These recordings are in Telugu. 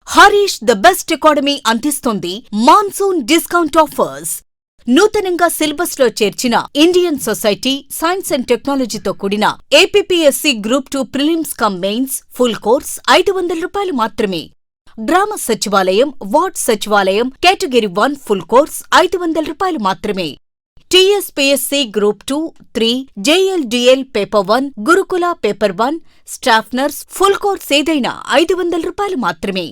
హరీష్ ద బెస్ట్ అకాడమీ అందిస్తోంది మాన్సూన్ డిస్కౌంట్ ఆఫర్స్. నూతనంగా సిలబస్ లో చేర్చిన ఇండియన్ సొసైటీ, సైన్స్ అండ్ టెక్నాలజీతో కూడిన APPSC group 2 prelims come mains full course ₹500 మాత్రమే. గ్రామ సచివాలయం, వార్డ్ సచివాలయం కేటగిరీ 1 ఫుల్ కోర్స్ ₹500 మాత్రమే. టీఎస్పీఎస్సీ గ్రూప్ 2, 3, జేఎల్డీఎల్ పేపర్ 1, గురుకుల paper 1, staff nurse full course ఏదైనా ₹500 మాత్రమే.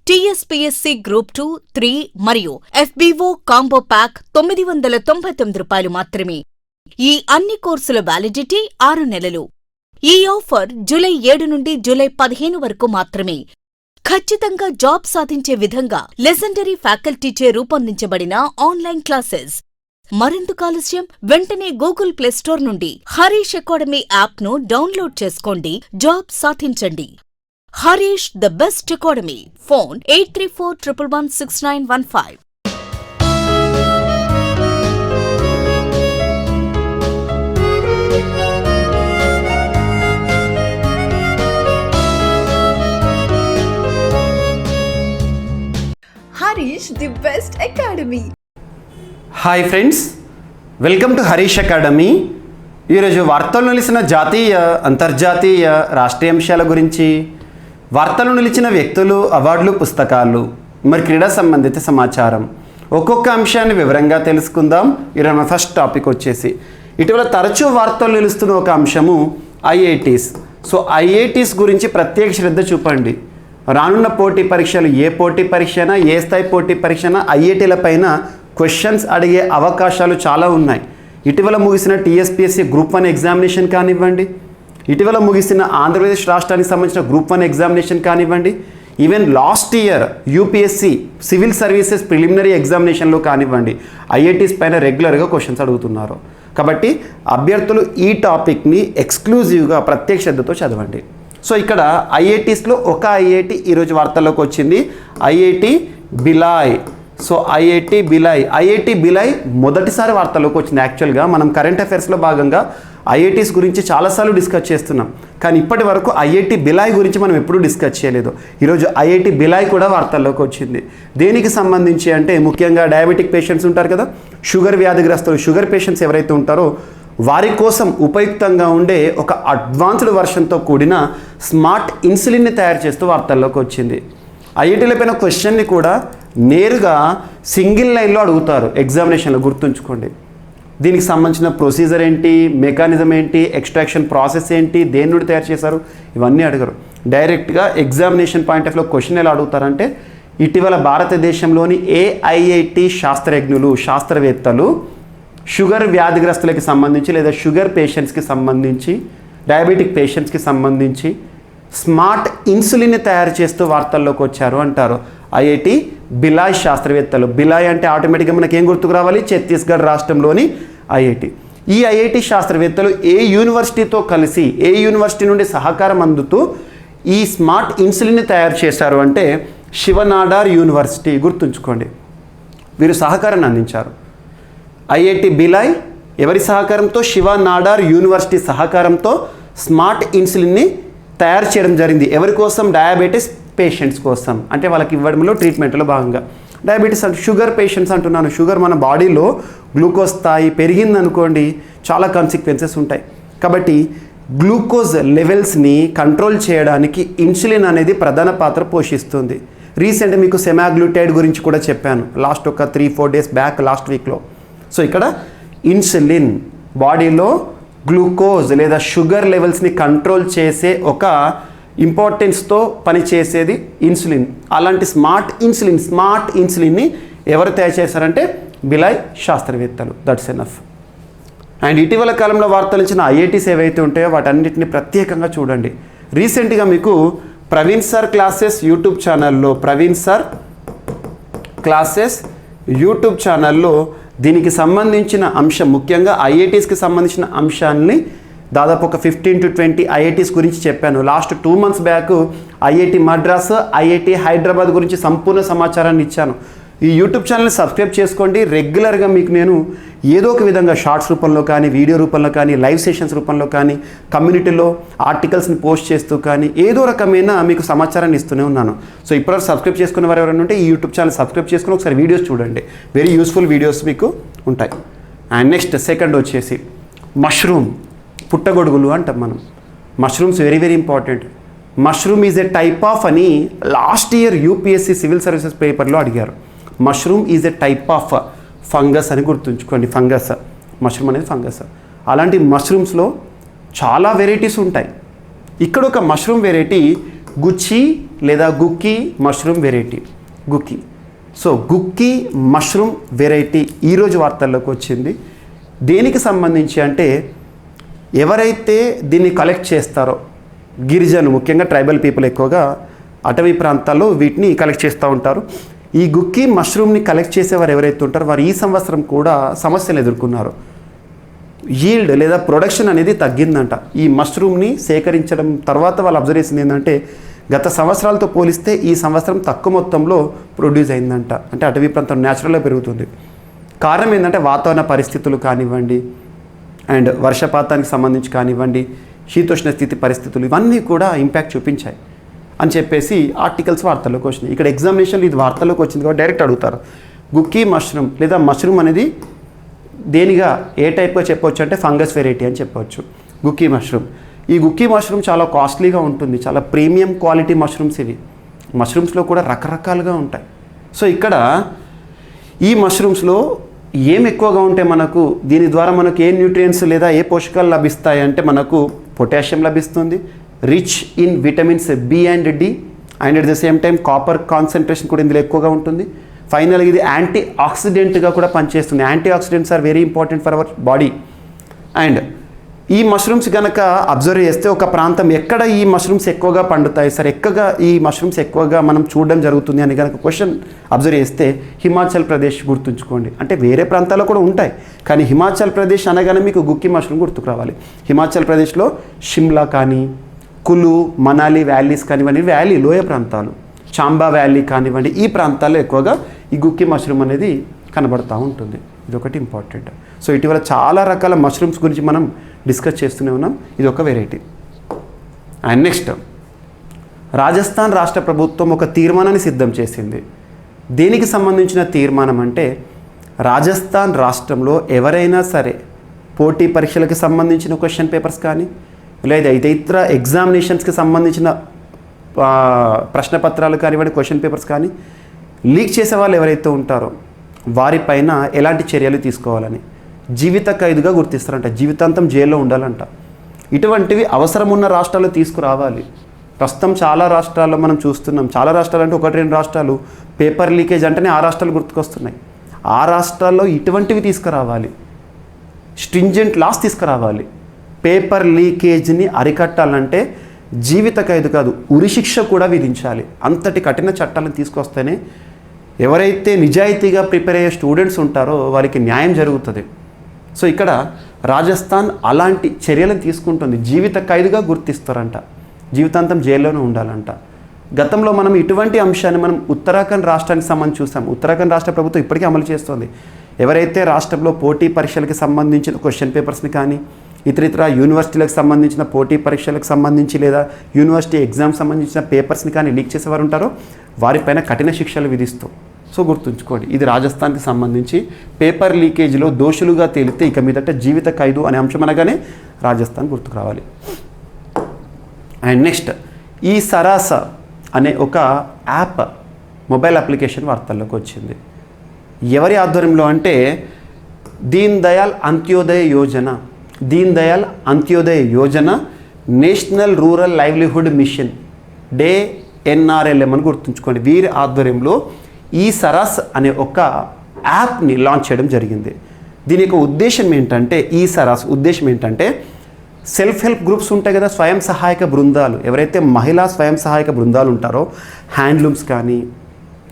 టీఎస్పీఎస్సీ గ్రూప్ 2, 3 మరియు ఎఫ్బీఓ కాంబో ప్యాక్ ₹999 మాత్రమే. ఈ అన్ని కోర్సుల వ్యాలిడిటీ 6 నెలలు. ఈ ఆఫర్ జూలై 7 నుండి జూలై 15 వరకు మాత్రమే. ఖచ్చితంగా జాబ్ సాధించే విధంగా లెజెండరీ ఫ్యాకల్టీచే రూపొందించబడిన ఆన్లైన్ క్లాసెస్. మరెందుకు ఆలస్యం? వెంటనే గూగుల్ ప్లే స్టోర్ నుండి హరీష్ అకాడమీ యాప్ను డౌన్లోడ్ చేసుకోండి. జాబ్ సాధించండి. Harish the best academy. Phone 8341116915. Harish the best academy. Hi friends, welcome to Harish academy. ఈరోజు వార్తలు నిలిచిన జాతీయ, అంతర్జాతీయ, రాష్ట్రీయ అంశాల గురించి, వార్తలు నిలిచిన వ్యక్తులు, అవార్డులు, పుస్తకాలు, మరి క్రీడా సంబంధిత సమాచారం, ఒక్కొక్క అంశాన్ని వివరంగా తెలుసుకుందాం. ఈరోజు ఫస్ట్ టాపిక్ వచ్చేసి ఇటీవల తరచూ వార్తలు నిలుస్తున్న ఒక అంశము ఐఐటీస్. సో ఐఐటీస్ గురించి ప్రత్యేక శ్రద్ధ చూపండి. రానున్న పోటీ పరీక్షలు, ఏ పోటీ పరీక్షనా, ఏ స్థాయి పోటీ పరీక్షనా, ఐఐటీల పైన క్వశ్చన్స్ అడిగే అవకాశాలు చాలా ఉన్నాయి. ఇటీవల ముగిసిన టీఎస్పీఎస్సీ గ్రూప్ 1 ఎగ్జామినేషన్ కానివ్వండి, ఇటీవల ముగిసిన ఆంధ్రప్రదేశ్ రాష్ట్రానికి సంబంధించిన గ్రూప్ 1 ఎగ్జామినేషన్ కానివ్వండి, even last year UPSC civil services preliminary ఎగ్జామినేషన్లో కానివ్వండి, ఐఐటీస్ పైన రెగ్యులర్గా క్వశ్చన్స్ అడుగుతున్నారు. కాబట్టి అభ్యర్థులు ఈ టాపిక్ని ఎక్స్క్లూజివ్గా ప్రత్యేక శ్రద్ధతో చదవండి. సో ఇక్కడ ఐఐటీస్లో ఒక ఐఐటి ఈరోజు వార్తల్లోకి వచ్చింది, IIT Bhilai. So IIT Bhilai మొదటిసారి వార్తల్లోకి వచ్చింది. యాక్చువల్గా మనం కరెంట్ అఫైర్స్లో భాగంగా ఐఐటీస్ గురించి చాలాసార్లు డిస్కస్ చేస్తున్నాం, కానీ ఇప్పటి వరకు ఐఐటి బిలాయ్ గురించి మనం ఎప్పుడూ డిస్కస్ చేయలేదు. ఈరోజు ఐఐటి బిలాయ్ కూడా వార్తల్లోకి వచ్చింది. దేనికి సంబంధించి అంటే ముఖ్యంగా డయాబెటిక్ పేషెంట్స్ ఉంటారు కదా, షుగర్ వ్యాధిగ్రస్తులు, షుగర్ పేషెంట్స్ ఎవరైతే ఉంటారో వారి కోసం ఉపయుక్తంగా ఉండే ఒక అడ్వాన్స్డ్ వర్షన్తో కూడిన స్మార్ట్ ఇన్సులిన్ని తయారు చేస్తూ వార్తల్లోకి వచ్చింది. ఐఐటీల పైన క్వశ్చన్ని కూడా నేరుగా సింగిల్ లైన్లో అడుగుతారు ఎగ్జామినేషన్లో, గుర్తుంచుకోండి. దీనికి సంబంధించిన ప్రొసీజర్ ఏంటి, మెకానిజం ఏంటి, ఎక్స్ట్రాక్షన్ ప్రాసెస్ ఏంటి, దేని నుండి తయారు చేశారు, ఇవన్నీ అడగరు. డైరెక్ట్గా ఎగ్జామినేషన్ పాయింట్ ఆఫ్ వ్యూలో క్వశ్చన్ ఎలా అడుగుతారంటే, ఇటీవల భారతదేశంలోని ఏఐఐటి శాస్త్రవేత్తలు షుగర్ వ్యాధిగ్రస్తులకి సంబంధించి లేదా షుగర్ పేషెంట్స్కి సంబంధించి, డయాబెటిక్ పేషెంట్స్కి సంబంధించి స్మార్ట్ ఇన్సులిన్ని తయారు చేస్తూ వార్తల్లోకి వచ్చారు అంటారు ఐఐటి బిలాయ్ శాస్త్రవేత్తలు. బిలాయ్ అంటే ఆటోమేటిక్గా మనకి ఏం గుర్తుకు రావాలి? ఛత్తీస్గఢ్ రాష్ట్రంలోని ఐఐటి. ఈ ఐఐటి శాస్త్రవేత్తలు ఏ యూనివర్సిటీతో కలిసి, ఏ యూనివర్సిటీ నుండి సహకారం అందుతూ ఈ స్మార్ట్ ఇన్సులిన్ని తయారు చేశారు అంటే శివనాడార్ యూనివర్సిటీ, గుర్తుంచుకోండి. వీరు సహకారాన్ని అందించారు. ఐఐటి బిలాయ్ ఎవరి సహకారంతో? శివనాడార్ యూనివర్సిటీ సహకారంతో స్మార్ట్ ఇన్సులిన్ని తయారు చేయడం జరిగింది. ఎవరి కోసం? డయాబెటీస్ పేషెంట్స్ కోసం, అంటే వాళ్ళకి ఇవ్వడంలో ట్రీట్మెంట్లో భాగంగా. డయాబెటీస్ అంటే షుగర్ పేషెంట్స్ అంటున్నాను. షుగర్ మన బాడీలో గ్లూకోజ్ స్థాయి పెరిగిందనుకోండి, చాలా కాన్సిక్వెన్సెస్ ఉంటాయి. కాబట్టి గ్లూకోజ్ లెవెల్స్ని కంట్రోల్ చేయడానికి ఇన్సులిన్ అనేది ప్రధాన పాత్ర పోషిస్తుంది. రీసెంట్గా మీకు సెమాగ్లూటైడ్ గురించి కూడా చెప్పాను లాస్ట్ ఒక 3-4 డేస్ బ్యాక్, లాస్ట్ వీక్లో. సో ఇక్కడ ఇన్సులిన్ బాడీలో గ్లూకోజ్ లేదా షుగర్ లెవెల్స్ని కంట్రోల్ చేసే ఒక ఇంపార్టెన్స్తో పనిచేసేది ఇన్సులిన్. అలాంటి స్మార్ట్ ఇన్సులిన్ని ఎవరు తయారు చేశారంటే బిలాయ్ శాస్త్రవేత్తలు. That's enough. అండ్ ఇటీవల కాలంలో వార్తలు ఇచ్చిన ఐఐటీస్ ఏవైతే ఉంటాయో వాటన్నిటిని ప్రత్యేకంగా చూడండి. రీసెంట్గా మీకు ప్రవీణ్ సార్ క్లాసెస్ యూట్యూబ్ ఛానల్లో దీనికి సంబంధించిన అంశం, ముఖ్యంగా ఐఐటీస్కి సంబంధించిన అంశాన్ని దాదాపు ఒక 15 to 20 ఐఐటీస్ గురించి చెప్పాను. Last 2 months back IIT Madras, IIT Hyderabad గురించి సంపూర్ణ సమాచారాన్ని ఇచ్చాను. ఈ యూట్యూబ్ ఛానల్ని సబ్స్క్రైబ్ చేసుకోండి. రెగ్యులర్గా మీకు నేను ఏదో ఒక విధంగా షార్ట్స్ రూపంలో కానీ, వీడియో రూపంలో కానీ, లైవ్ సెషన్స్ రూపంలో కానీ, కమ్యూనిటీలో ఆర్టికల్స్ని పోస్ట్ చేస్తూ కానీ ఏదో రకమైన మీకు సమాచారాన్ని ఇస్తూనే ఉన్నాను. సో ఇప్పటివరకు సబ్స్క్రైబ్ చేసుకునే వారు ఎవరైనా ఉంటే ఈ యూట్యూబ్ ఛానల్ సబ్స్క్రైబ్ చేసుకుని ఒకసారి వీడియోస్ చూడండి. వెరీ యూస్ఫుల్ వీడియోస్ మీకు ఉంటాయి. అండ్ నెక్స్ట్ సెకండ్ వచ్చేసి మష్రూమ్, పుట్టగొడుగులు అంటాం మనం. Mushrooms very very important. Mushroom is a type of అని last year UPSC civil services పేపర్లో అడిగారు. Mushroom is a type of fungus అని గుర్తుంచుకోండి. ఫంగస్, మష్రూమ్ అనేది ఫంగస్. అలాంటి మష్రూమ్స్లో చాలా వెరైటీస్ ఉంటాయి. ఇక్కడ ఒక మష్రూమ్ వెరైటీ గుచ్చి లేదా గుక్కీ మష్రూమ్ వెరైటీ, గుక్కీ. సో గుక్కీ మష్రూమ్ వెరైటీ ఈరోజు వార్తల్లోకి వచ్చింది. దేనికి సంబంధించి అంటే ఎవరైతే దీన్ని కలెక్ట్ చేస్తారో, గిరిజనులు ముఖ్యంగా ట్రైబల్ పీపుల్ ఎక్కువగా అటవీ ప్రాంతాల్లో వీటిని కలెక్ట్ చేస్తూ ఉంటారు. ఈ గుక్కీ మష్రూమ్ని కలెక్ట్ చేసేవారు ఎవరైతే ఉంటారో వారు ఈ సంవత్సరం కూడా సమస్యలు ఎదుర్కొన్నారు. ఈల్డ్ లేదా ప్రొడక్షన్ అనేది తగ్గిందంట. ఈ మష్రూమ్ని సేకరించడం తర్వాత వాళ్ళు అబ్జర్వ్ చేసింది ఏంటంటే గత సంవత్సరాలతో పోలిస్తే ఈ సంవత్సరం తక్కువ మొత్తంలో ప్రొడ్యూస్ అయిందంట. అంటే అటవీ ప్రాంతం న్యాచురల్గా పెరుగుతుంది. కారణం ఏంటంటే వాతావరణ పరిస్థితులు కానివ్వండి, అండ్ వర్షపాతానికి సంబంధించి కానివ్వండి, శీతోష్ణ స్థితి పరిస్థితులు ఇవన్నీ కూడా ఇంపాక్ట్ చూపించాయి అని చెప్పేసి ఆర్టికల్స్ వార్తల్లోకి వచ్చినాయి. ఇక్కడ ఎగ్జామినేషన్లో ఇది వార్తల్లోకి వచ్చింది కాబట్టి డైరెక్ట్ అడుగుతారు. గుక్కీ మష్రూమ్ లేదా మష్రూమ్ అనేది దేనిగా ఏ టైప్గా చెప్పవచ్చు అంటే ఫంగస్ వెరైటీ అని చెప్పవచ్చు గుక్కీ మష్రూమ్. ఈ గుక్కీ మష్రూమ్ చాలా కాస్ట్లీగా ఉంటుంది. చాలా ప్రీమియం క్వాలిటీ మష్రూమ్స్ ఇవి. మష్రూమ్స్లో కూడా రకరకాలుగా ఉంటాయి. సో ఇక్కడ ఈ మష్రూమ్స్లో ఏం ఎక్కువగా ఉంటే మనకు దీని ద్వారా మనకు ఏ న్యూట్రియంట్స్ లేదా ఏ పోషకాలు లభిస్తాయి అంటే మనకు పొటాషియం లభిస్తుంది, rich in vitamins B and D, and at the same time copper concentration కూడా ఇందులో ఎక్కువగా ఉంటుంది. ఫైనల్గా ఇది యాంటీ ఆక్సిడెంట్గా కూడా పనిచేస్తుంది. Antioxidants are very important for our body. And ఈ మష్రూమ్స్ కనుక అబ్జర్వ్ చేస్తే ఒక ప్రాంతం ఎక్కడ ఈ మష్రూమ్స్ ఎక్కువగా పండుతాయి సార్, ఎక్కగా ఈ మష్రూమ్స్ ఎక్కువగా మనం చూడడం జరుగుతుంది అని కనుక క్వశ్చన్ అబ్జర్వ్ చేస్తే హిమాచల్ ప్రదేశ్ గుర్తుంచుకోండి. అంటే వేరే ప్రాంతాల్లో కూడా ఉంటాయి కానీ హిమాచల్ ప్రదేశ్ అనగానే మీకు గుక్కీ మష్రూమ్ గుర్తుకు రావాలి. హిమాచల్ ప్రదేశ్లో షిమ్లా కానీ, కులు, మనాలి వ్యాలీస్ కానివ్వండి, వ్యాలీ లోయ ప్రాంతాలు, చాంబా వ్యాలీ కానివ్వండి, ఈ ప్రాంతాల్లో ఎక్కువగా ఈ గుక్కీ మష్రూమ్ అనేది కనబడుతూ ఉంటుంది. ఇదొకటి ఇంపార్టెంట్. సో ఇటీవల చాలా రకాల మష్రూమ్స్ గురించి మనం డిస్కస్ చేస్తూనే ఉన్నాం. ఇది ఒక వెరైటీ. అండ్ నెక్స్ట్ రాజస్థాన్ రాష్ట్ర ప్రభుత్వం ఒక తీర్మానాన్ని సిద్ధం చేసింది. దేనికి సంబంధించిన తీర్మానం అంటే రాజస్థాన్ రాష్ట్రంలో ఎవరైనా సరే పోటీ పరీక్షలకు సంబంధించిన క్వశ్చన్ పేపర్స్ కానీ లేదా ఇతర ఎగ్జామినేషన్స్కి సంబంధించిన ప్రశ్నపత్రాలు కానివ్వండి, క్వశ్చన్ పేపర్స్ కానీ లీక్ చేసే వాళ్ళు ఎవరైతే ఉంటారో వారిపైన ఎలాంటి చర్యలు తీసుకోవాలని జీవిత ఖైదుగా గుర్తిస్తారంట. జీవితాంతం జైల్లో ఉండాలంట. ఇటువంటివి అవసరం ఉన్న రాష్ట్రాలు తీసుకురావాలి. ప్రస్తుతం చాలా రాష్ట్రాల్లో మనం చూస్తున్నాం. చాలా రాష్ట్రాలు అంటే 1-2 రాష్ట్రాలు పేపర్ లీకేజ్ అంటేనే ఆ రాష్ట్రాలు గుర్తుకొస్తున్నాయి. ఆ రాష్ట్రాల్లో ఇటువంటివి తీసుకురావాలి. స్ట్రింజెంట్ లాస్ తీసుకురావాలి. పేపర్ లీకేజ్ని అరికట్టాలంటే జీవిత ఖైదు కాదు, ఉరిశిక్ష కూడా విధించాలి. అంతటి కఠిన చట్టాలను తీసుకొస్తేనే ఎవరైతే నిజాయితీగా ప్రిపేర్ అయ్యే స్టూడెంట్స్ ఉంటారో వారికి న్యాయం జరుగుతుంది. సో ఇక్కడ రాజస్థాన్ అలాంటి చర్యలను తీసుకుంటుంది. జీవిత ఖైదుగా గుర్తిస్తారంట. జీవితాంతం జైల్లోనే ఉండాలంట. గతంలో మనం ఇటువంటి అంశాన్ని మనం ఉత్తరాఖండ్ రాష్ట్రానికి సంబంధించి చూసాం. ఉత్తరాఖండ్ రాష్ట్ర ప్రభుత్వం ఇప్పటికీ అమలు చేస్తుంది. ఎవరైతే రాష్ట్రంలో పోటీ పరీక్షలకు సంబంధించిన క్వశ్చన్ పేపర్స్ని కానీ ఇతర యూనివర్సిటీలకు సంబంధించిన పోటీ పరీక్షలకు సంబంధించి లేదా యూనివర్సిటీ ఎగ్జామ్ సంబంధించిన పేపర్స్ని కానీ లీక్ చేసేవారు ఉంటారో వారిపైన కఠిన శిక్షలు విధిస్తూ. సో గుర్తుంచుకోండి, ఇది రాజస్థాన్కి సంబంధించి పేపర్ లీకేజ్లో దోషులుగా తేలితే ఇక మీదట జీవిత ఖైదు అనే అంశం అనగానే రాజస్థాన్ గుర్తుకు రావాలి. అండ్ నెక్స్ట్ ఈ సరాస అనే ఒక యాప్, మొబైల్ అప్లికేషన్ వార్తల్లోకి వచ్చింది. ఎవరి ఆధ్వర్యంలో అంటే Deen Dayal Antyodaya Yojana national rural livelihood mission day NRLM అని గుర్తుంచుకోండి. వీరి ఆధ్వర్యంలో ఈ సరాస్ అనే ఒక యాప్ని లాంచ్ చేయడం జరిగింది. దీని యొక్క ఉద్దేశం ఏంటంటే సెల్ఫ్ హెల్ప్ గ్రూప్స్ ఉంటాయి కదా, స్వయం సహాయక బృందాలు, ఎవరైతే మహిళా స్వయం సహాయక బృందాలు ఉంటారో హ్యాండ్లూమ్స్ కానీ,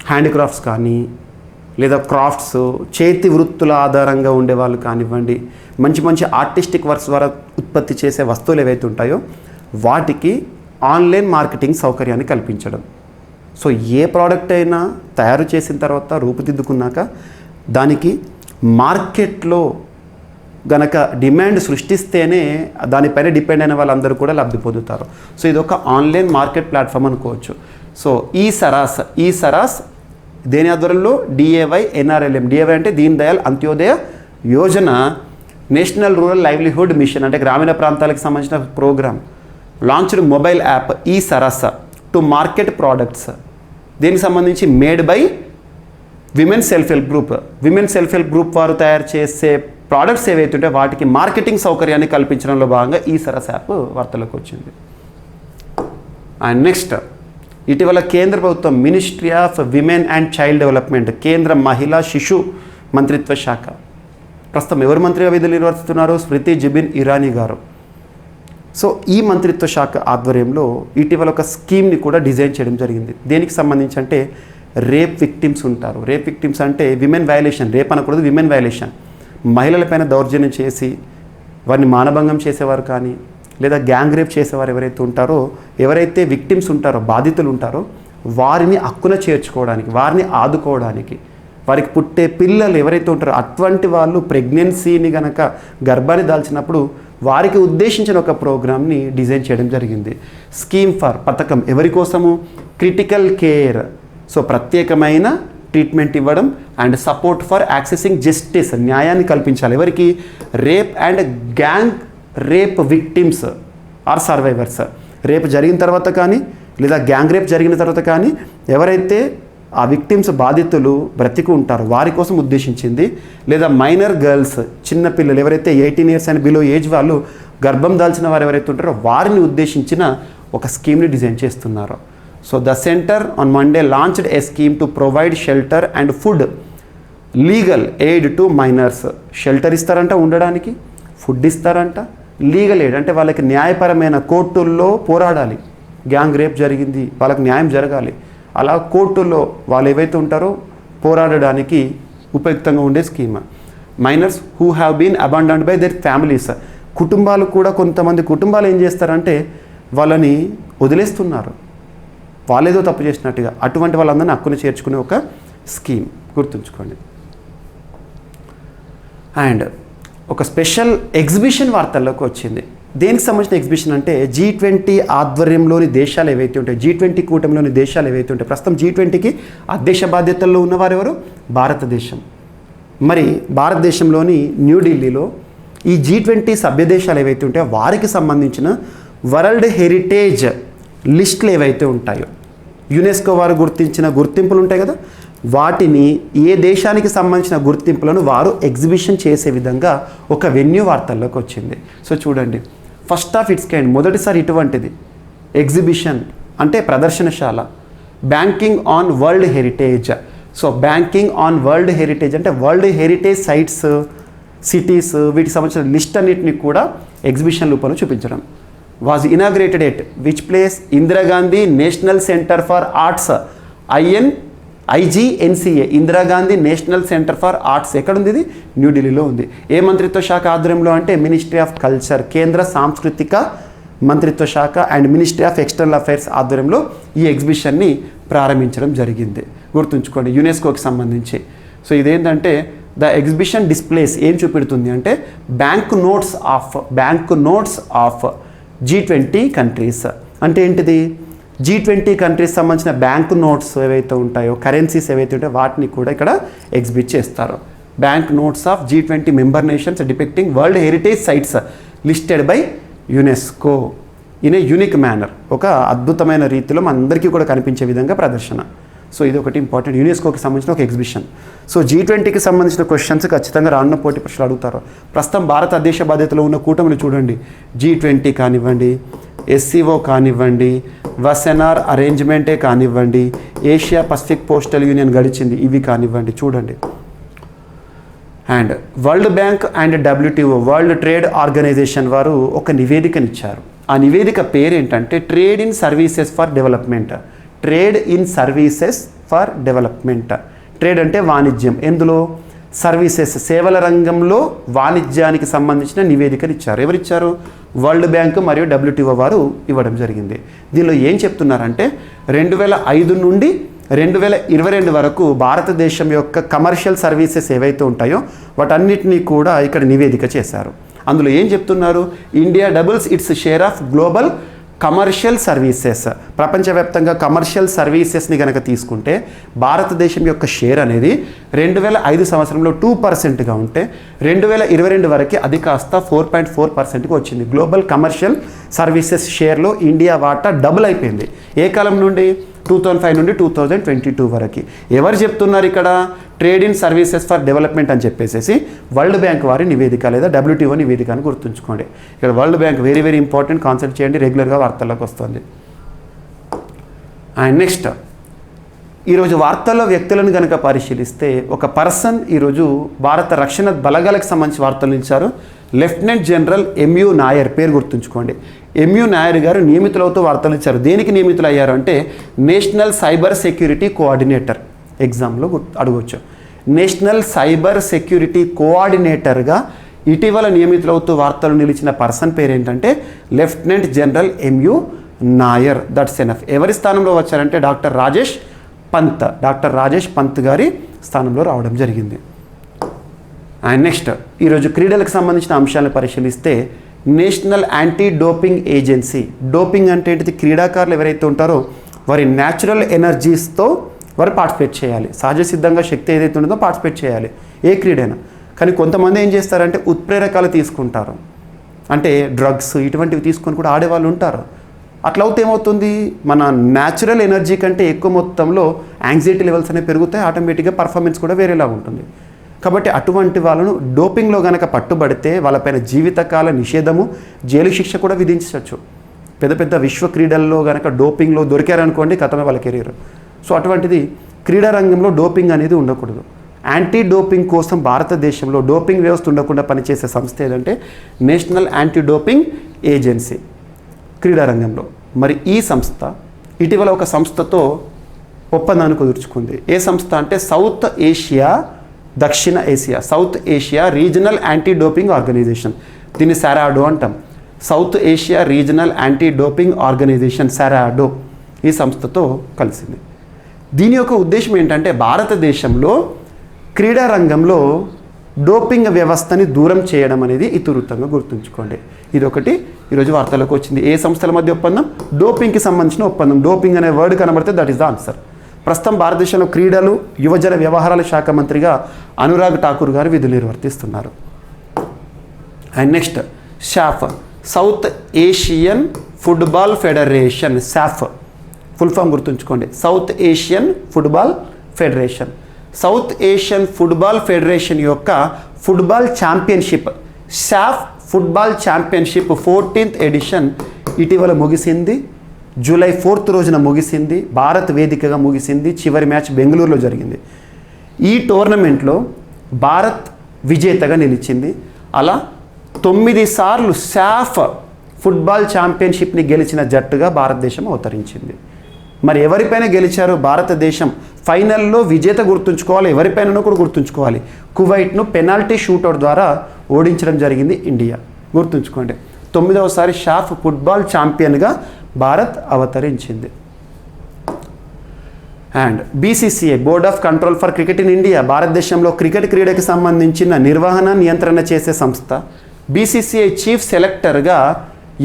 హ్యాండిక్రాఫ్ట్స్ కానీ, లేదా క్రాఫ్ట్స్, చేతి వృత్తుల ఆధారంగా ఉండేవాళ్ళు కానివ్వండి, మంచి మంచి ఆర్టిస్టిక్ వర్క్స్ ద్వారా ఉత్పత్తి చేసే వస్తువులు ఏవైతే ఉంటాయో వాటికి ఆన్లైన్ మార్కెటింగ్ సౌకర్యాన్ని కల్పించడం. సో ఏ ప్రోడక్ట్ అయినా తయారు చేసిన తర్వాత రూపుదిద్దుకున్నాక దానికి మార్కెట్లో గనక డిమాండ్ సృష్టిస్తేనే దానిపైన డిపెండ్ అయిన వాళ్ళందరూ కూడా లబ్ధి పొందుతారు. సో ఇది ఒక ఆన్లైన్ మార్కెట్ ప్లాట్ఫామ్ అనుకోవచ్చు. సో ఈ సరాస్ దేని ఆధ్వర్యంలో DAY NRLM. DAY అంటే Deen Dayal Antyodaya Yojana, national rural livelihood machine అంటే గ్రామీణ ప్రాంతాలకు సంబంధించిన ప్రోగ్రామ్. లాంచ్డ్ మొబైల్ యాప్ ఈ సరస్ టు మార్కెట్ ప్రోడక్ట్స్. దీనికి సంబంధించి made by women self help group వారు తయారు చేసే ప్రోడక్ట్స్ ఏవైతే ఉంటే వాటికి మార్కెటింగ్ సౌకర్యాన్ని కల్పించడంలో భాగంగా ఈ సరస్ యాప్ వార్తలకు వచ్చింది. అండ్ నెక్స్ట్, ఇటీవల కేంద్ర ప్రభుత్వం ministry of women and child development, కేంద్ర మహిళా శిశు మంత్రిత్వ శాఖ, ప్రస్తుతం ఎవరు మంత్రిగా విధులు నిర్వర్తిస్తున్నారు? స్మృతి జబిన్ ఇరానీ గారు. సో ఈ మంత్రిత్వ శాఖ ఆధ్వర్యంలో ఇటీవల ఒక స్కీమ్ని కూడా డిజైన్ చేయడం జరిగింది. దేనికి సంబంధించి అంటే రేప్ విక్టిమ్స్ ఉంటారు. రేప్ విక్టిమ్స్ అంటే విమెన్ వయలేషన్, రేప్ అనకూడదు, విమెన్ వయలేషన్. మహిళలపైన దౌర్జన్యం చేసి వారిని మానభంగం చేసేవారు కానీ లేదా గ్యాంగ్ రేప్ చేసేవారు ఎవరైతే ఉంటారో, ఎవరైతే విక్టిమ్స్ ఉంటారో, బాధితులు ఉంటారో, వారిని హక్కున చేర్చుకోవడానికి, వారిని ఆదుకోవడానికి, వారికి పుట్టే పిల్లలు ఎవరైతే ఉంటారో అటువంటి వాళ్ళు ప్రెగ్నెన్సీని గనక గర్భాన్ని దాల్చినప్పుడు వారికి ఉద్దేశించిన ఒక ప్రోగ్రామ్ని డిజైన్ చేయడం జరిగింది. స్కీమ్ ఫర్ పథకం ఎవరి కోసము? Critical care. సో ప్రత్యేకమైన ట్రీట్మెంట్ ఇవ్వడం and support for accessing justice, న్యాయాన్ని కల్పించాలి. ఎవరికి? Rape and gang rape victims or survivors. Rape జరిగిన తర్వాత కానీ లేదా గ్యాంగ్ రేప్ జరిగిన తర్వాత కానీ ఎవరైతే ఆ విక్టిమ్స్ బాధితులు బ్రతికి ఉంటారో వారి కోసం ఉద్దేశించింది. లేదా మైనర్ గర్ల్స్, చిన్నపిల్లలు ఎవరైతే 18 years అండ్ బిలో ఏజ్ వాళ్ళు గర్భం దాల్చిన వారు ఎవరైతే ఉంటారో వారిని ఉద్దేశించిన ఒక స్కీమ్ని డిజైన్ చేస్తున్నారు. So the center on Monday launched a scheme to provide shelter and food legal aid to minors. Shelter ఇస్తారంట ఉండడానికి, ఫుడ్ ఇస్తారంట, లీగల్ ఎయిడ్ అంటే వాళ్ళకి న్యాయపరమైన కోర్టుల్లో పోరాడాలి. గ్యాంగ్ రేప్ జరిగింది, వాళ్ళకి న్యాయం జరగాలి. అలా కోర్టుల్లో వాళ్ళు ఏవైతే ఉంటారో పోరాడడానికి ఉపయుక్తంగా ఉండే scheme. Minors who have been abandoned by their families. కుటుంబాలు కూడా, కొంతమంది కుటుంబాలు ఏం చేస్తారంటే వాళ్ళని వదిలేస్తున్నారు, వాళ్ళేదో తప్పు చేసినట్టుగా. అటువంటి వాళ్ళందరినీ హక్కును చేర్చుకునే ఒక స్కీమ్ గుర్తుంచుకోండి. అండ్ ఒక స్పెషల్ ఎగ్జిబిషన్ వార్తల్లోకి వచ్చింది. దేనికి సంబంధించిన ఎగ్జిబిషన్ అంటే G20 ఆధ్వర్యంలోని దేశాలు ఏవైతే ఉంటాయి, G20 కూటమిలోని దేశాలు ఏవైతే ఉంటాయి, ప్రస్తుతం G20కి అధ్యక్ష బాధ్యతల్లో ఉన్నవారు ఎవరు? భారతదేశం. మరి భారతదేశంలోని న్యూఢిల్లీలో ఈ G20 సభ్య దేశాలు ఏవైతే ఉంటాయో వారికి సంబంధించిన వరల్డ్ హెరిటేజ్ లిస్టులు ఏవైతే ఉంటాయో, యునెస్కో వారు గుర్తించిన గుర్తింపులు ఉంటాయి కదా, వాటిని ఏ దేశానికి సంబంధించిన గుర్తింపులను వారు ఎగ్జిబిషన్ చేసే విధంగా ఒక వెన్యూ వార్తల్లోకి వచ్చింది. సో చూడండి, ఫస్ట్ ఆఫ్ ఇట్స్ కైండ్, మొదటిసారి ఇటువంటిది ఎగ్జిబిషన్ అంటే ప్రదర్శనశాల. Banking on world heritage. So banking on world heritage అంటే వరల్డ్ హెరిటేజ్ సైట్స్, సిటీస్, వీటికి సంబంధించిన లిస్ట్ అన్నిటిని కూడా ఎగ్జిబిషన్ రూపంలో చూపించడం. Was inaugurated at which place? Indira Gandhi national centre for arts, IGNCA, Indira Gandhi national centre for arts. ఎక్కడుంది ఇది? న్యూఢిల్లీలో ఉంది. ఏ మంత్రిత్వ శాఖ ఆధ్వర్యంలో అంటే మినిస్ట్రీ ఆఫ్ కల్చర్, కేంద్ర సాంస్కృతిక మంత్రిత్వ శాఖ and ministry of external affairs ఆధ్వర్యంలో ఈ ఎగ్జిబిషన్ని ప్రారంభించడం జరిగింది. గుర్తుంచుకోండి, యునెస్కోకి సంబంధించి. సో ఇదేంటంటే ద ఎగ్జిబిషన్ డిస్ప్లేస్ ఏం చూపెడుతుంది అంటే bank notes of G20 countries. అంటే ఏంటిది? G20 కంట్రీస్ సంబంధించిన బ్యాంక్ నోట్స్ ఏవైతే ఉంటాయో, కరెన్సీస్ ఏవైతే ఉంటాయో వాటిని కూడా ఇక్కడ ఎగ్జిబిట్ చేస్తారు. Bank notes of G20 member nations depicting world heritage sites listed by UNESCO in a unique manner. ఒక అద్భుతమైన రీతిలో మనందరికీ కూడా కనిపించే విధంగా ప్రదర్శన. సో ఇది ఒకటి ఇంపార్టెంట్, యునెస్కోకి సంబంధించిన ఒక ఎగ్జిబిషన్. సో G20కి సంబంధించిన క్వశ్చన్స్ ఖచ్చితంగా రానున్న పోటీ పరీక్షలు అడుగుతారు. ప్రస్తుతం భారత అధ్యక్ష బాధ్యతలో ఉన్న కూటమిని చూడండి, G20 కానివ్వండి, SCO కానివ్వండి, వసెనార్ అరేంజ్మెంటే కానివ్వండి, ఏషియా పసిఫిక్ పోస్టల్ యూనియన్ గడిచింది, ఇవి కానివ్వండి చూడండి. And world bank and WTO, world trade organization వారు ఒక నివేదికనిచ్చారు. ఆ నివేదిక పేరు ఏంటంటే trade in services for development. Trade in services for development. Trade అంటే వాణిజ్యం, ఎందులో? సర్వీసెస్ సేవల రంగంలో వాణిజ్యానికి సంబంధించిన నివేదికలు ఇచ్చారు. ఎవరిచ్చారు? వరల్డ్ బ్యాంక్ మరియు WTO వారు ఇవ్వడం జరిగింది. దీనిలో ఏం చెప్తున్నారంటే 2005 నుండి 2022 వరకు భారతదేశం యొక్క కమర్షియల్ సర్వీసెస్ ఏవైతే ఉంటాయో వాటన్నిటినీ కూడా ఇక్కడ నివేదిక చేశారు. అందులో ఏం చెప్తున్నారు? India doubles it's share of global commercial services. ప్రపంచవ్యాప్తంగా కమర్షియల్ సర్వీసెస్ని కనుక తీసుకుంటే భారతదేశం యొక్క షేర్ అనేది 2005 సంవత్సరంలో 2%గా ఉంటే 2022 వరకు అది కాస్త 4.4%కి వచ్చింది. గ్లోబల్ కమర్షియల్ సర్వీసెస్ షేర్లో ఇండియా వాటా డబుల్ అయిపోయింది. ఏ కాలం నుండి? 2005 నుండి 2022 వరకు. ఎవరు చెప్తున్నారు ఇక్కడ? Trade in services for development అని చెప్పేసి వరల్డ్ బ్యాంక్ వారి నివేదిక లేదా WTO నివేదిక అని గుర్తుంచుకోండి. ఇక్కడ world bank very very important, consult చేయండి, రెగ్యులర్గా వార్తల్లోకి వస్తుంది. అండ్ నెక్స్ట్, ఈరోజు వార్తల్లో వ్యక్తులను కనుక పరిశీలిస్తే ఒక పర్సన్ ఈరోజు భారత రక్షణ బలగాలకు సంబంధించి వార్తలు ఇచ్చారు. లెఫ్టినెంట్ జనరల్ MU నాయర్, పేరు గుర్తుంచుకోండి. MU నాయర్ గారు నియమితులవుతూ వార్తలు ఇచ్చారు. దేనికి నియమితులు అయ్యారు అంటే నేషనల్ సైబర్ సెక్యూరిటీ కోఆర్డినేటర్. ఎగ్జామ్లో అడగవచ్చు. నేషనల్ సైబర్ సెక్యూరిటీ కోఆర్డినేటర్గా ఇటీవల నియమితులవుతూ వార్తలు నిలిచిన పర్సన్ పేరు ఏంటంటే lieutenant general MU Nair. That's enough. ఎవరి స్థానంలో వచ్చారంటే డాక్టర్ రాజేష్ పంత్ గారి స్థానంలో రావడం జరిగింది. అండ్ నెక్స్ట్, ఈరోజు క్రీడలకు సంబంధించిన అంశాలను పరిశీలిస్తే national anti doping agency. Doping అంటే ఏంటిది? క్రీడాకారులు ఎవరైతే ఉంటారో వారి న్యాచురల్ ఎనర్జీస్తో వారు పార్టిసిపేట్ చేయాలి. సహజ సిద్ధంగా శక్తి ఏదైతే ఉంటుందో పార్టిసిపేట్ చేయాలి ఏ క్రీడైనా. కానీ కొంతమంది ఏం చేస్తారంటే ఉత్ప్రేరకాలు తీసుకుంటారు, అంటే డ్రగ్స్ ఇటువంటివి తీసుకొని కూడా ఆడేవాళ్ళు ఉంటారు. అట్లా అవుతే ఏమవుతుంది? మన న్యాచురల్ ఎనర్జీ కంటే ఎక్కువ మొత్తంలో యాంగ్జైటీ లెవెల్స్ అనేవి పెరుగుతాయి. ఆటోమేటిక్గా పర్ఫార్మెన్స్ కూడా వేరేలా ఉంటుంది. కాబట్టి అటువంటి వాళ్ళను డోపింగ్లో కనుక పట్టుబడితే వాళ్ళపైన జీవితకాల నిషేధము, జైలు శిక్ష కూడా విధించవచ్చు. పెద్ద పెద్ద విశ్వ క్రీడల్లో కనుక డోపింగ్లో దొరికారనుకోండి, కథమే వాళ్ళ కెరీర్. సో అటువంటిది క్రీడా రంగంలో డోపింగ్ అనేది ఉండకూడదు. యాంటీ డోపింగ్ కోసం భారతదేశంలో డోపింగ్ వ్యవస్థ ఉండకుండా పనిచేసే సంస్థ ఏదంటే నేషనల్ యాంటీ డోపింగ్ ఏజెన్సీ క్రీడా రంగంలో. మరి ఈ సంస్థ ఇటీవల ఒక సంస్థతో ఒప్పందాన్ని కుదుర్చుకుంది. ఏ సంస్థ అంటే South Asia regional anti doping organisation. దీన్ని సారాడో అంటాం. South Asia regional anti doping organisation SARADO ఈ సంస్థతో కలిసింది. దీని యొక్క ఉద్దేశం ఏంటంటే భారతదేశంలో క్రీడా రంగంలో డోపింగ్ వ్యవస్థని దూరం చేయడం అనేది ఇతివృత్తంగా గుర్తుంచుకోండి. ఇదొకటి ఈరోజు వార్తలకు వచ్చింది. ఏ సంస్థల మధ్య ఒప్పందం? డోపింగ్కి సంబంధించిన ఒప్పందం. డోపింగ్ అనే వర్డ్ కనబడితే దట్ ఈస్ ద ఆన్సర్. ప్రస్తుతం భారతదేశంలో క్రీడలు యువజన వ్యవహారాల శాఖ మంత్రిగా అనురాగ్ ఠాకూర్ గారు విధులు నిర్వర్తిస్తున్నారు. అండ్ నెక్స్ట్, సాఫ్ సౌత్ ఏషియన్ ఫుట్బాల్ ఫెడరేషన్. సాఫ్ ఫుల్ ఫామ్ గుర్తుంచుకోండి. South Asian football federation. South Asian football federation యొక్క ఫుట్బాల్ ఛాంపియన్షిప్, సాఫ్ ఫుట్బాల్ ఛాంపియన్షిప్ 14th ఎడిషన్ ఇటీవల ముగిసింది. జూలై 4th రోజున ముగిసింది. భారత్ వేదికగా ముగిసింది. చివరి మ్యాచ్ బెంగళూరులో జరిగింది. ఈ టోర్నమెంట్లో భారత్ విజేతగా నిలిచింది. అలా 9 సార్లు సాఫ్ ఫుట్బాల్ ఛాంపియన్షిప్ని గెలిచిన జట్టుగా భారతదేశం అవతరించింది. మరి ఎవరిపైన గెలిచారు? భారతదేశం ఫైనల్లో విజేత గుర్తుంచుకోవాలి, ఎవరిపైననో కూడా గుర్తుంచుకోవాలి. కువైట్ను పెనాల్టీ షూట్అవుట్ ద్వారా ఓడించడం జరిగింది ఇండియా. గుర్తుంచుకోండి. 9వసారి సాఫ్ ఫుట్బాల్ ఛాంపియన్గా భారత్ అవతరించింది. And BCCI board of control for cricket in India భారతదేశంలో క్రికెట్ క్రీడకి సంబంధించిన నిర్వహణ నియంత్రణ చేసే సంస్థ. BCCI చీఫ్ సెలెక్టర్గా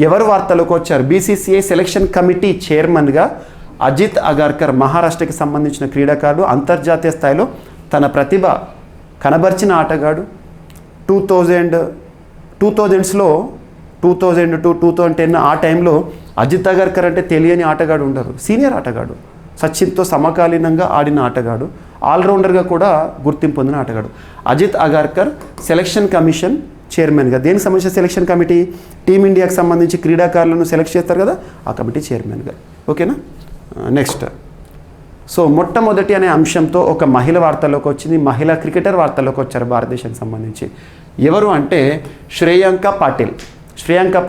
ఎవరు వార్తలోకి వచ్చారు? BCCI సెలెక్షన్ కమిటీ చైర్మన్గా అజిత్ అగర్కర్, మహారాష్ట్రకి సంబంధించిన క్రీడాకారుడు, అంతర్జాతీయ స్థాయిలో తన ప్రతిభ కనబర్చిన ఆటగాడు. 2000స్లో 2000-2010 ఆ టైంలో అజిత్ అగర్కర్ అంటే తెలియని ఆటగాడు ఉండరు. సీనియర్ ఆటగాడు, సచిన్తో సమకాలీనంగా ఆడిన ఆటగాడు, ఆల్రౌండర్గా కూడా గుర్తింపు పొందిన ఆటగాడు. అజిత్ అగర్కర్ సెలక్షన్ కమిషన్ చైర్మన్గా. దేనికి సంబంధించిన సెలక్షన్ కమిటీ? టీమిండియాకి సంబంధించి క్రీడాకారులను సెలెక్ట్ చేస్తారు కదా, ఆ కమిటీ చైర్మన్గా. ఓకేనా? నెక్స్ట్, సో మొట్టమొదటి అనే అంశంతో ఒక మహిళ వార్తల్లోకి వచ్చింది. మహిళా క్రికెటర్ వార్తల్లోకి వచ్చారు భారతదేశానికి సంబంధించి. ఎవరు అంటే శ్రేయాంక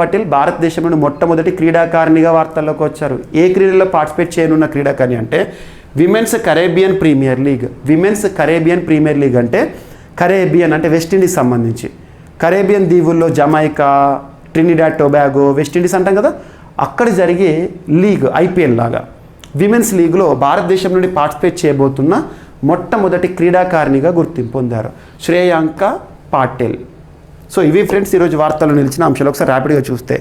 పాటిల్ భారతదేశంలోని మొట్టమొదటి క్రీడాకారిణిగా వార్తల్లోకి వచ్చారు. ఏ క్రీడలో పార్టిసిపేట్ చేయనున్న క్రీడాకారిణి అంటే women's Caribbean premier league. Women's Caribbean premier league అంటే కరేబియన్ అంటే వెస్టిండీస్ సంబంధించి. కరేబియన్ దీవుల్లో జమైకా, ట్రినిడాడ్ టొబాగో, వెస్టిండీస్ అంటాం కదా, అక్కడ జరిగే లీగ్ ఐపీఎల్ లాగా విమెన్స్ లీగ్లో భారతదేశం నుండి పార్టిసిపేట్ చేయబోతున్న మొట్టమొదటి క్రీడాకారిణిగా గుర్తింపు పొందారు శ్రేయాంక పాటిల్. సో ఇవి ఫ్రెండ్స్ ఈరోజు వార్తల్లో నిలిచిన అంశాలు. ఒకసారి ర్యాపిడ్గా చూస్తే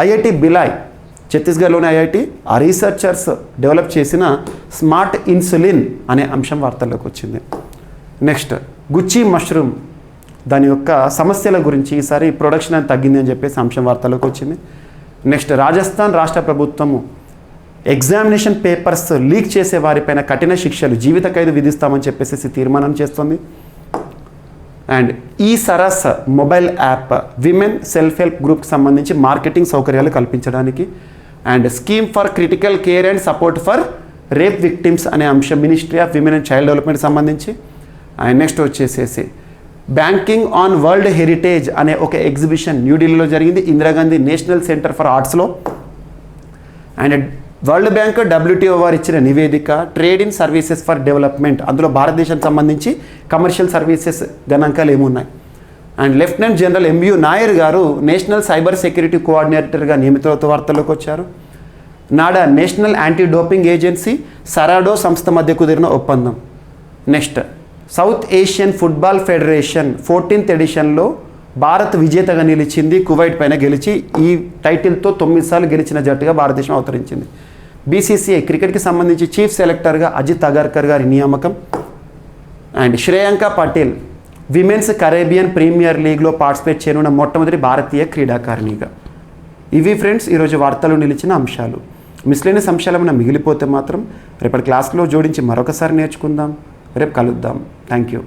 ఐఐటి బిలాయ్, ఛత్తీస్గఢ్లోని ఐఐటి, ఆ రీసెర్చర్స్ డెవలప్ చేసిన స్మార్ట్ ఇన్సులిన్ అనే అంశం వార్తల్లోకి వచ్చింది. నెక్స్ట్ గుచ్చి మష్రూమ్, దాని యొక్క సమస్యల గురించి ఈసారి ప్రొడక్షన్ అని తగ్గింది అని చెప్పేసి అంశం వార్తల్లోకి వచ్చింది. నెక్స్ట్ రాజస్థాన్ రాష్ట్ర ప్రభుత్వము ఎగ్జామినేషన్ పేపర్స్ లీక్ చేసే వారిపైన కఠిన శిక్షలు, జీవిత ఖైదు విధిస్తామని చెప్పేసి తీర్మానం చేస్తుంది. అండ్ ఈ Saras mobile app women self help గ్రూప్కి సంబంధించి మార్కెటింగ్ సౌకర్యాలు కల్పించడానికి. And scheme for critical care and support for rape victims అనే అంశం ministry of women and child development సంబంధించి. అండ్ నెక్స్ట్ వచ్చేసేసి బ్యాంకింగ్ ఆన్ వరల్డ్ హెరిటేజ్ అనే ఒక ఎగ్జిబిషన్ న్యూఢిల్లీలో జరిగింది, Indira Gandhi national centre for ఆర్ట్స్లో. And world bank WTO వారు ఇచ్చిన నివేదిక trade in services for development, అందులో భారతదేశానికి సంబంధించి కమర్షియల్ సర్వీసెస్ గణాంకాలు ఏమున్నాయి. And lieutenant general MU Nair గారు నేషనల్ సైబర్ సెక్యూరిటీ కోఆర్డినేటర్గా నియమితులతో వార్తల్లోకి వచ్చారు. NADA national anti doping agency SARADO సంస్థ మధ్య కుదిరిన ఒప్పందం. Next South Asian football federation 14th ఎడిషన్లో భారత్ విజేతగా నిలిచింది, కువైట్ పైన గెలిచి ఈ టైటిల్తో 9 సార్లు గెలిచిన జట్టుగా భారతదేశం అవతరించింది. BCCI క్రికెట్కి సంబంధించి చీఫ్ సెలెక్టర్గా అజిత్ అగర్కర్ గారి నియామకం. And Shreyanka Patil women's Caribbean premier లీగ్లో పార్టిసిపేట్ చేయనున్న మొట్టమొదటి భారతీయ క్రీడాకారిణిగా. ఇవి ఫ్రెండ్స్ ఈరోజు వార్తలు నిలిచిన అంశాలు. మిస్లేనియస్ అంశాలు ఏమైనా మిగిలిపోతే మాత్రం రేపటి క్లాస్లో జోడించి మరొకసారి నేర్చుకుందాం. రేపు కలుద్దాం. Thank you.